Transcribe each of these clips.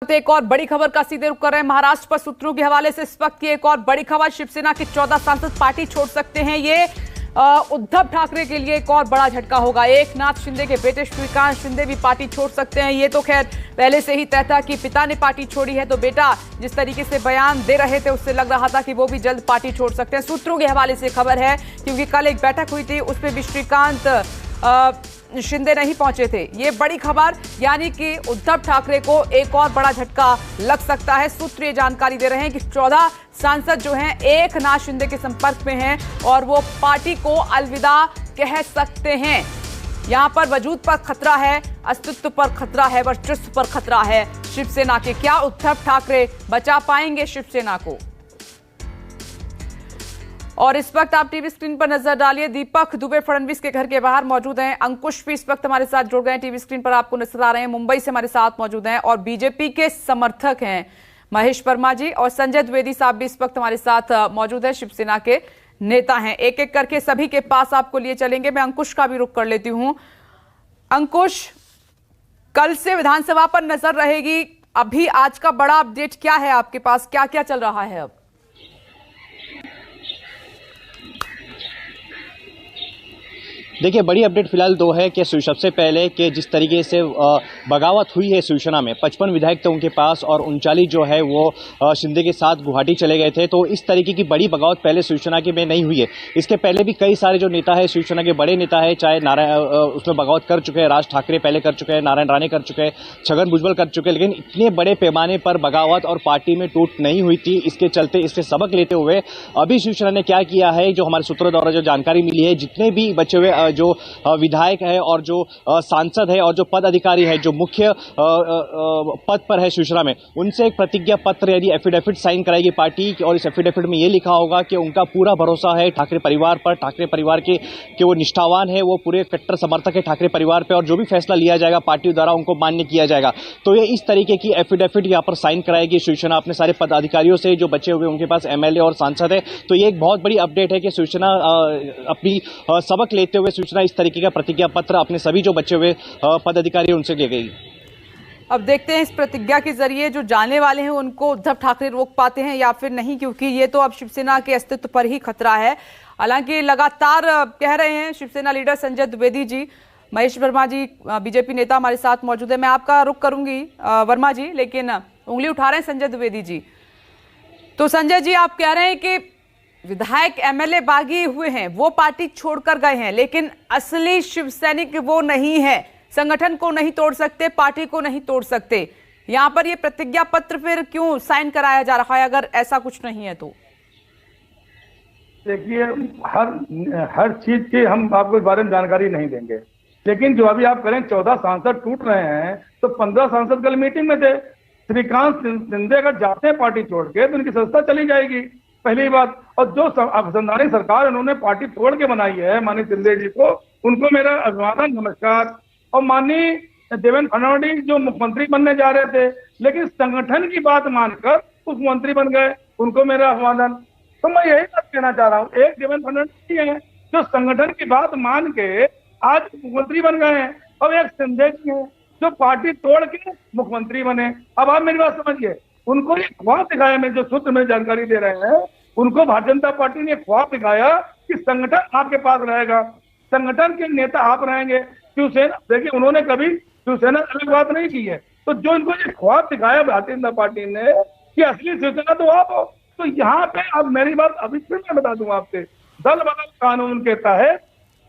एक और बड़ी खबर का सीधे रुख कर रहे हैं महाराष्ट्र पर सूत्रों के हवाले से। इस वक्त की एक और बड़ी खबर, शिवसेना के 14 सांसद पार्टी छोड़ सकते हैं। ये उद्धव ठाकरे के लिए एक और बड़ा झटका होगा। एकनाथ शिंदे के बेटे श्रीकांत शिंदे भी पार्टी छोड़ सकते हैं। ये तो खैर पहले से ही तय था कि पिता ने पार्टी छोड़ी है, तो बेटा जिस तरीके से बयान दे रहे थे उससे लग रहा था कि वो भी जल्द पार्टी छोड़ सकते हैं। सूत्रों के हवाले से खबर है, क्योंकि कल एक बैठक हुई थी, उसमें भी श्रीकांत शिंदे नहीं पहुंचे थे। ये बड़ी खबर, यानी कि उद्धव ठाकरे को एक और बड़ा झटका लग सकता है। सूत्र ये जानकारी दे रहे हैं कि 14 सांसद जो हैं एकनाथ शिंदे के संपर्क में हैं और वो पार्टी को अलविदा कह सकते हैं। यहां पर वजूद पर खतरा है, अस्तित्व पर खतरा है, वर्चस्व पर खतरा है शिवसेना के। क्या उद्धव ठाकरे बचा पाएंगे शिवसेना को? और इस वक्त आप टीवी स्क्रीन पर नजर डालिए, दीपक दुबे फडणवीस के घर के बाहर मौजूद हैं। अंकुश भी इस वक्त हमारे साथ जुड़ गए हैं, टीवी स्क्रीन पर आपको नजर आ रहे हैं, मुंबई से हमारे साथ मौजूद हैं। और बीजेपी के समर्थक हैं महेश वर्मा जी, और संजय द्विवेदी साहब भी इस वक्त हमारे साथ मौजूद है, शिवसेना के नेता हैं। एक एक करके सभी के पास आपको लिए चलेंगे। मैं अंकुश का भी रुख कर लेती हूं। अंकुश, कल से विधानसभा पर नजर रहेगी, अभी आज का बड़ा अपडेट क्या है आपके पास, क्या क्या चल रहा है अब? देखिए, बड़ी अपडेट फिलहाल दो है कि सबसे पहले कि जिस तरीके से बगावत हुई है शिवसेना में, 55 विधायक थे उनके पास और 39 जो है वो शिंदे के साथ गुवाहाटी चले गए थे। तो इस तरीके की बड़ी बगावत पहले शिवसेना के में नहीं हुई है। इसके पहले भी कई सारे जो नेता है शिवसेना के, बड़े नेता है, चाहे उसमें बगावत कर चुके हैं, राज ठाकरे पहले कर चुके हैं, नारायण राणे कर चुके हैं, छगन भुजबल कर चुके हैं, लेकिन इतने बड़े पैमाने पर बगावत और पार्टी में टूट नहीं हुई थी। इसके चलते, इससे सबक लेते हुए अभी शिवसेना ने क्या किया है, जो हमारे सूत्रों द्वारा जो जानकारी मिली है, जितने भी बचे हुए जो विधायक है और जो सांसद है और जो पद अधिकारी है, जो मुख्य पद पर है शिवसेना में, उनसे एक प्रतिज्ञा पत्र यानी एफिडेविट साइन कराएगी पार्टी। और इस एफिडेविट में यह लिखा होगा कि उनका पूरा भरोसा है ठाकरे परिवार पर, ठाकरे परिवार के वो निष्ठावान है, वो पूरे कट्टर समर्थक है ठाकरे परिवार पर, और जो भी फैसला लिया जाएगा पार्टी द्वारा उनको मान्य किया जाएगा। तो ये इस तरीके की एफिडेविट यहाँ पर साइन कराएगी शिवसेना अपने सारे पदाधिकारियों से, जो बचे हुए उनके पास एमएलए और सांसद है। तो ये एक बहुत बड़ी अपडेट है कि शिवसेना अपनी सबक लेते हुए शिवसेना इस तरीके का प्रतिज्ञा पत्र अपने सभी जो बचे हुए पदाधिकारी उनसे ले गई। अब देखते हैं इस प्रतिज्ञा के जरिए जो जाने वाले हैं उनको उद्धव ठाकरे रोक पाते हैं या फिर नहीं, क्योंकि ये तो अब शिवसेना के अस्तित्व पर ही खतरा है। हालांकि लगातार कह रहे हैं शिवसेना लीडर संजय द्विवेदी जी। महेश वर्मा जी बीजेपी नेता हमारे साथ मौजूद है, मैं आपका रुख करूंगी वर्मा जी, लेकिन उंगली उठा रहे हैं संजय द्विवेदी जी। तो संजय जी, आप कह रहे हैं कि विधायक एमएलए बागी हुए हैं, वो पार्टी छोड़कर गए हैं, लेकिन असली शिवसैनिक वो नहीं है, संगठन को नहीं तोड़ सकते, पार्टी को नहीं तोड़ सकते। यहां पर ये प्रतिज्ञा पत्र फिर क्यों साइन कराया जा रहा है, अगर ऐसा कुछ नहीं है तो? देखिए, हर चीज की हम आपको इस बारे में जानकारी नहीं देंगे, लेकिन जो अभी आप करें 14 सांसद टूट रहे हैं, तो 15 सांसद कल मीटिंग में थे। श्रीकांत शिंदे अगर जाते हैं पार्टी छोड़ के, तो उनकी सत्ता चली जाएगी, पहली बात। और जो संवैधानिक सरकार उन्होंने पार्टी तोड़ के बनाई है माननीय शिंदे जी को, उनको मेरा अभिवादन, नमस्कार। और माननीय देवेंद्र फडणवीस जो मुख्यमंत्री बनने जा रहे थे, लेकिन संगठन की बात मानकर मुख्यमंत्री बन गए, उनको मेरा अभिवादन। तो मैं यही बात कहना चाह रहा हूँ, एक देवेंद्र फडणवीस है जो संगठन की बात मान के आज मुख्यमंत्री बन गए हैं, और एक शिंदे जी है जो पार्टी तोड़ के मुख्यमंत्री बने। अब आप मेरी बात समझिए, उनको एक ख्वाब दिखाया, मैं जो सूत्र में जानकारी दे रहे हैं, उनको भारतीय जनता पार्टी ने ख्वाब दिखाया कि संगठन आपके पास रहेगा, संगठन के नेता आप रहेंगे। शिवसेना, देखिए उन्होंने कभी शिवसेना अलग बात नहीं की है, तो जो इनको ये ख्वाब दिखाया भारतीय जनता पार्टी ने कि असली शिवसेना तो आप हो, तो यहाँ पे अब मेरी बात अभी फिर मैं बता दूं आपसे, दल बदल कानून कहता है,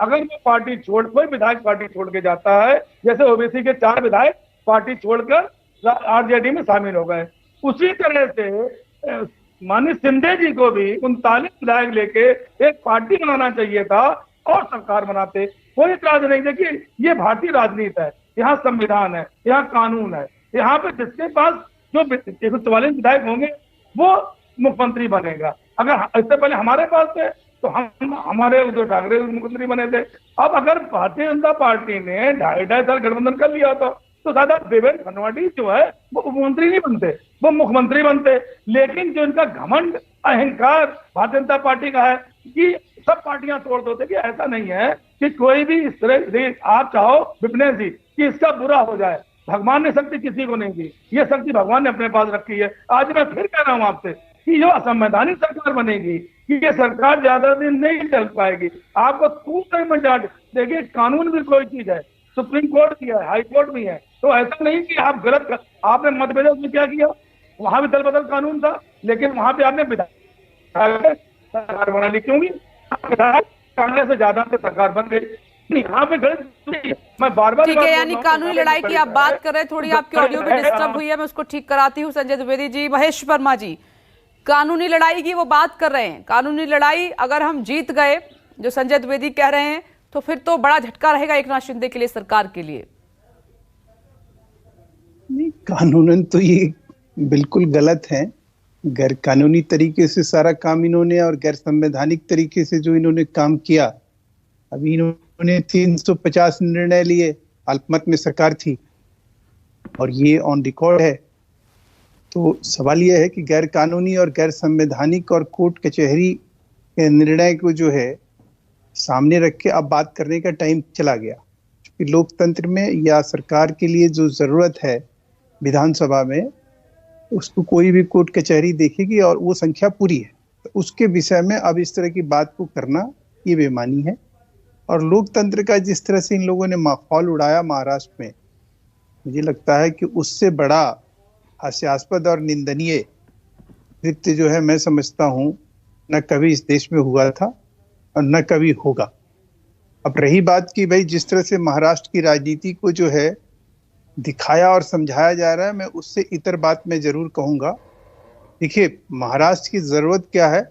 अगर वो पार्टी कोई विधायक पार्टी छोड़ के जाता है, जैसे ओबीसी के 4 विधायक पार्टी छोड़कर आरजेडी में शामिल हो गए, उसी तरह से माननीय शिंदे जी को भी 39 विधायक लेके एक पार्टी बनाना चाहिए था और सरकार बनाते, कोई इतराज नहीं। देखिए, ये भारतीय राजनीति है, यहाँ संविधान है, यहाँ कानून है, यहाँ पे जिसके पास जो 144 विधायक होंगे वो मुख्यमंत्री बनेगा। अगर इससे पहले हमारे पास थे तो हमारे उद्धव ठाकरे मुख्यमंत्री बने थे। अब अगर भारतीय जनता पार्टी ने 2.5 साल गठबंधन कर लिया तो दादा देवेंद्र फडणवीस जो है वो उपमंत्री नहीं बनते, वो मुख्यमंत्री बनते। लेकिन जो इनका घमंड, अहंकार भारतीय जनता पार्टी का है कि सब पार्टियां तोड़ देते, कि ऐसा नहीं है कि कोई भी इस तरह आप चाहो विपिनेश जी कि इसका बुरा हो जाए, भगवान ने शक्ति किसी को नहीं दी, ये शक्ति भगवान ने अपने पास रखी है। आज मैं फिर कह रहा हूं आपसे कि जो असंवैधानिक सरकार बनेगी कि ये सरकार ज्यादा दिन नहीं चल पाएगी। आपको टूटने में जाट देखिए, कानून भी कोई चीज है, सुप्रीम कोर्ट भी है, हाई कोर्ट भी है, तो ऐसा नहीं कि आप गलत आपने मतभेद में क्या किया, वहां भी दल बदल कानून था, लेकिन वहां पे आपने विधायक सरकार बना ली। क्योंकि कांग्रेस से ज्यादा से सरकार बन गई। यहाँ पे मैं बार-बार ठीक है, यानी कानूनी लड़ाई की आप बात कर रहे हैं, थोड़ी आपकी ऑडियो भी डिस्टर्ब हुई है, मैं उसको ठीक कराती हूँ। संजय द्विवेदी जी, महेश वर्मा जी, कानूनी लड़ाई की वो बात कर रहे हैं। कानूनी लड़ाई अगर हम जीत गए, जो संजय द्विवेदी कह रहे हैं, तो फिर तो बड़ा झटका रहेगा एकनाथ शिंदे के लिए, सरकार के लिए। नहीं, कानूनन तो ये बिल्कुल गलत है। गैर कानूनी तरीके से सारा काम इन्होंने और गैर संवैधानिक तरीके से जो इन्होंने काम किया, अभी इन्होंने 350 निर्णय लिए, अल्पमत में सरकार थी और ये ऑन रिकॉर्ड है। तो सवाल यह है कि गैर कानूनी और गैर संवैधानिक और कोर्ट कचहरी के निर्णय को जो है सामने रख के अब बात करने का टाइम चला गया। क्योंकि लोकतंत्र में या सरकार के लिए जो जरूरत है विधानसभा में, उसको कोई भी कोर्ट कचहरी देखेगी और वो संख्या पूरी है, तो उसके विषय में अब इस तरह की बात को करना ये बेईमानी है। और लोकतंत्र का जिस तरह से इन लोगों ने माहौल उड़ाया महाराष्ट्र में, मुझे लगता है कि उससे बड़ा हास्यास्पद और निंदनीय कृत्य जो है, मैं समझता हूँ न कभी इस देश में हुआ था और न कभी होगा। अब रही बात कि भाई जिस तरह से महाराष्ट्र की राजनीति को जो है दिखाया और समझाया जा रहा है, मैं उससे इतर बात मैं जरूर कहूँगा। देखिए, महाराष्ट्र की ज़रूरत क्या है?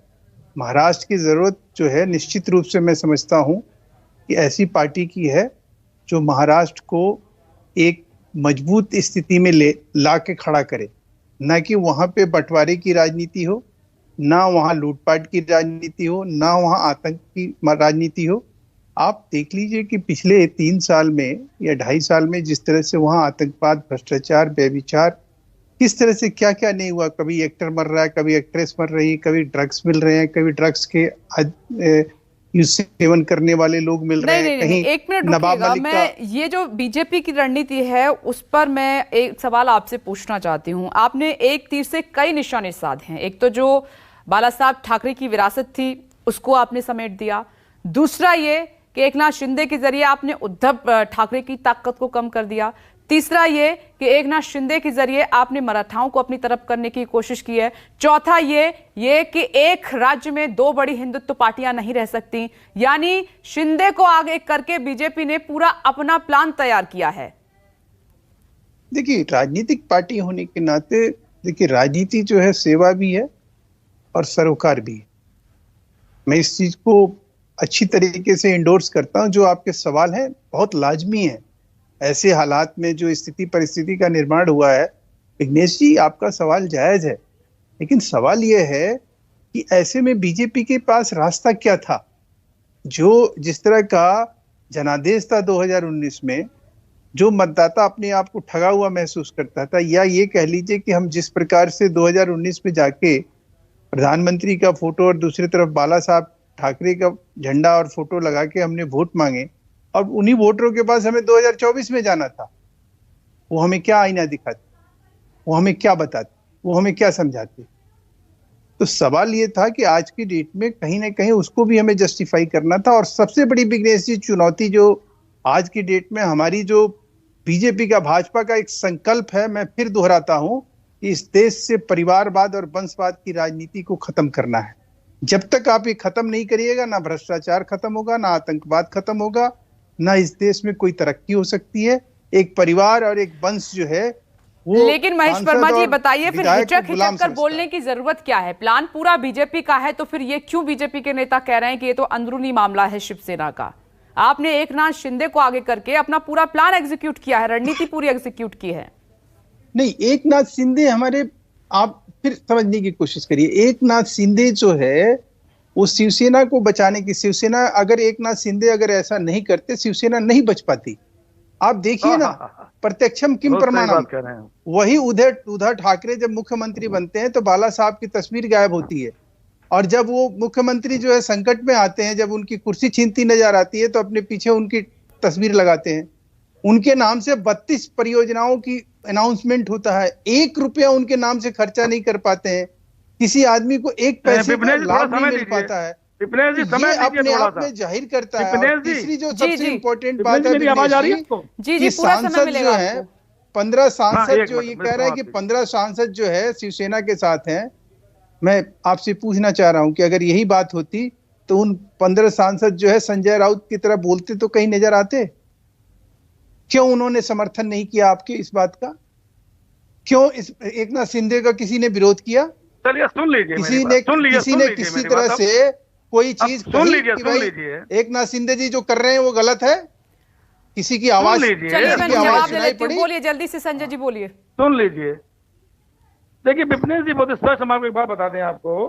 महाराष्ट्र की ज़रूरत जो है निश्चित रूप से मैं समझता हूँ कि ऐसी पार्टी की है जो महाराष्ट्र को एक मजबूत स्थिति में ला के खड़ा करे, ना कि वहाँ पे बंटवारे की राजनीति हो, ना वहाँ लूटपाट की राजनीति हो, ना वहाँ आतंक की राजनीति हो। आप देख लीजिए कि पिछले 3 साल में या 2.5 साल में जिस तरह से वहाँ आतंकवाद, भ्रष्टाचार, व्यभिचार, किस तरह से क्या क्या नहीं हुआ। कभी एक्टर मर रहा है, कभी एक्ट्रेस मर रही है, कभी ड्रग्स मिल रहे हैं, कभी ड्रग्स के सेवन करने वाले लोग मिल रहे हैं। नहीं, एक मिनट रुकिएगा, मैं ये जो बीजेपी की रणनीति है उस पर मैं एक सवाल आपसे पूछना चाहती हूँ। आपने एक तीर से कई निशाने साधे हैं। एक तो जो बाला साहब ठाकरे की विरासत थी उसको आपने समेट दिया, दूसरा ये कि एकनाथ शिंदे के जरिए आपने उद्धव ठाकरे की ताकत को कम कर दिया, तीसरा ये कि एकनाथ शिंदे के जरिए आपने मराठाओं को अपनी तरफ करने की कोशिश की है, चौथा ये कि एक राज्य में 2 बड़ी हिंदुत्व पार्टियां नहीं रह सकती। यानी शिंदे को आगे करके बीजेपी ने पूरा अपना प्लान तैयार किया है। देखिए, राजनीतिक पार्टी होने के नाते देखिए राजनीति जो है सेवा भी है और सरोकार भी है। मैं इस चीज को अच्छी तरीके से इंडोर्स करता हूं। जो आपके सवाल है बहुत लाजमी है। ऐसे हालात में जो स्थिति परिस्थिति का निर्माण हुआ है, विघ्नेश जी आपका सवाल जायज है, लेकिन सवाल यह है कि ऐसे में बीजेपी के पास रास्ता क्या था? जो जिस तरह का जनादेश था 2019 में, जो मतदाता अपने आप को ठगा हुआ महसूस करता था, या ये कह लीजिए कि हम जिस प्रकार से 2019 में जाके प्रधानमंत्री का फोटो और दूसरी तरफ बाला साहब ठाकरे का झंडा और फोटो लगा के हमने वोट मांगे, और उन्हीं वोटरों के पास हमें 2024 में जाना था, वो हमें क्या आईना दिखाते, वो हमें क्या बताते, वो हमें क्या समझाते? तो सवाल ये था कि आज की डेट में कहीं ना कहीं उसको भी हमें जस्टिफाई करना था। और सबसे बड़ी विघ्नेश जी चुनौती जो आज की डेट में हमारी, जो बीजेपी का, भाजपा का एक संकल्प है, मैं फिर दोहराता हूं कि इस देश से परिवारवाद और वंशवाद की राजनीति को खत्म करना है। जब तक आप ये खत्म नहीं करिएगा, ना भ्रष्टाचार खत्म होगा, ना आतंकवाद खत्म होगा, ना इस देश में कोई तरक्की हो सकती है। एक परिवार और एक वंश जो है वो। लेकिन महेश वर्मा जी बताइए, फिर हिचक कर बोलने की जरूरत क्या है? प्लान पूरा बीजेपी का है, तो फिर ये क्यों बीजेपी के नेता कह रहे हैं कि ये तो अंदरूनी मामला है शिवसेना का? आपने एकनाथ शिंदे को आगे करके अपना पूरा प्लान एग्जीक्यूट किया है, रणनीति पूरी एग्जीक्यूट की है। नहीं, एकनाथ शिंदे हमारे, आप फिर समझने की कोशिश करिए। एकनाथ शिंदे जो है वो शिवसेना को बचाने की, शिवसेना अगर एकनाथ शिंदे अगर ऐसा नहीं करते, शिवसेना नहीं बच पाती। आप देखिए ना, प्रत्यक्षम किम प्रमाणम। वही उद्धव ठाकरे जब मुख्यमंत्री बनते हैं तो बाला साहब की तस्वीर गायब होती है, और जब वो मुख्यमंत्री जो है संकट में आते हैं, जब उनकी कुर्सी छीनती नजर आती है, तो अपने पीछे उनकी तस्वीर लगाते हैं। उनके नाम से 32 परियोजनाओं की अनाउंसमेंट होता है, 1 रुपया उनके नाम से खर्चा नहीं कर पाते हैं, किसी आदमी को एक पैसे का लाभ नहीं मिल पाता है। ये अपने आप में जाहिर करता है। और तीसरी जो सबसे इम्पोर्टेंट बात है कि सांसद जो है 15 सांसद जो ये कह रहा है कि 15 सांसद जो है शिवसेना के साथ हैं, मैं आपसे पूछना चाह रहा हूं कि अगर यही बात होती तो उन 15 सांसद जो है संजय राउत की तरह बोलते तो कहीं नजर आते? क्यों उन्होंने समर्थन नहीं किया आपके इस बात का? क्यों इस एकनाथ शिंदे का किसी ने विरोध किया? चलिए सुन लीजिए, किसी ने किसी तरह से कोई चीज सुन लीजिए, एकनाथ शिंदे जी जो कर रहे हैं वो गलत है? किसी की आवाज सुनाई पड़ी? बोलिए जल्दी से संजय जी, बोलिए। सुन लीजिए, देखिए विपिनेश जी बहुत स्पष्ट हम आपको एक बात बता दें आपको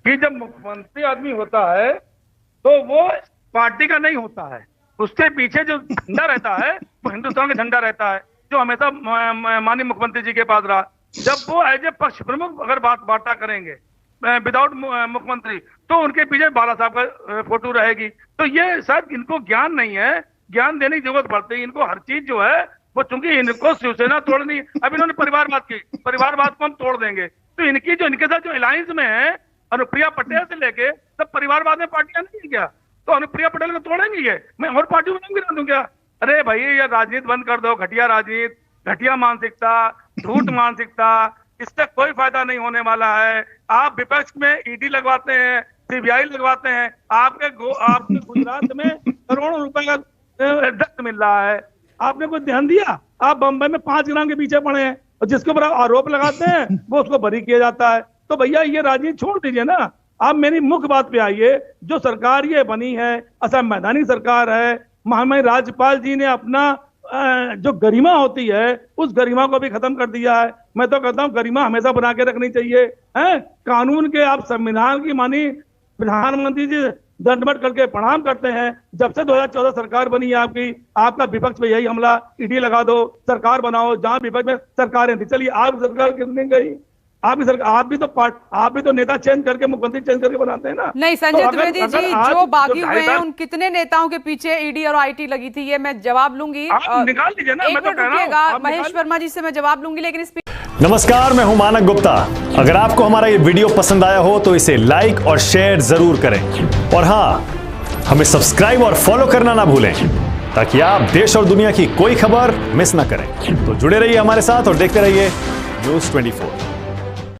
कि जब मुख्यमंत्री आदमी होता है तो वो पार्टी का नहीं होता है, उसके पीछे जो झंडा रहता है वो हिंदुस्तान का झंडा रहता है, जो हमेशा माननीय मुख्यमंत्री जी के पास रहा। जब वो एज ए पक्ष प्रमुख अगर बाटा करेंगे विदाउट मुख्यमंत्री, तो उनके पीछे बाला साहब का फोटो रहेगी। तो ये शायद इनको ज्ञान नहीं है, ज्ञान देने की जरूरत पड़ती है इनको। हर चीज जो है वो, चूंकि इनको शिवसेना तोड़नी, अब इन्होंने परिवारवाद की, परिवारवाद को हम तोड़ देंगे, तो इनकी जो इनके साथ जो अलायंस में है अनुप्रिया पटेल से लेके सब परिवारवाद में पार्टियां नहीं है क्या? तो अनुप्रिया पटेल को तोड़ेंगे ये, मैं और पार्टी में नहीं गिरा दूं क्या? अरे भाई ये राजनीति बंद कर दो, घटिया राजनीति, घटिया मानसिकता, झूठ मानसिकता, इससे कोई फायदा नहीं होने वाला है। आप विपक्ष में ईडी लगवाते हैं, सीबीआई लगवाते हैं, आपके गुजरात में करोड़ों रुपए का ड्रग्स मिल रहा है, आपने कोई ध्यान दिया? आप बंबई में 5 ग्राम के पीछे पड़े हैं और जिसके ऊपर आरोप लगाते हैं वो उसको बरी किया जाता है। तो भैया ये राजनीति छोड़ दीजिए ना, आप मेरी मुख्य बात पे आइए। जो सरकार ये बनी है असंवैधानिक सरकार है, महामहिम राज्यपाल जी ने अपना जो गरिमा होती है उस गरिमा को भी खत्म कर दिया है। मैं तो कहता हूँ गरिमा हमेशा बना के रखनी चाहिए है। कानून के आप संविधान की मानी प्रधानमंत्री जी दंडवत करके प्रणाम करते हैं। जब से 2014 सरकार बनी है आपकी, आपका विपक्ष पे यही हमला, ईडी लगा दो, सरकार बनाओ, जहां विपक्ष में सरकारें थी। चलिए आप सरकार कितनी गई, आप भी तो नेता चेंज करके, मुख्यमंत्री चेंज करके बनाते हैं ना। नहीं संजय द्विवेदी जी, जो बागी हुए हैं उन कितने नेताओं के पीछे ईडी और आईटी लगी थी, ये मैं जवाब लूंगी। निकाल लीजिए ना, मैं तो कह रहा हूं। महेश वर्मा जी से मैं जवाब लूंगी, लेकिन इस नमस्कार, मैं हूं मानक गुप्ता। अगर आपको हमारा ये वीडियो पसंद आया हो तो इसे लाइक और शेयर जरूर करें, और हाँ, हमें सब्सक्राइब और फॉलो करना ना भूलें ताकि आप देश और दुनिया की कोई खबर मिस ना करें। तो जुड़े रहिए हमारे साथ और देखते रहिए News 24।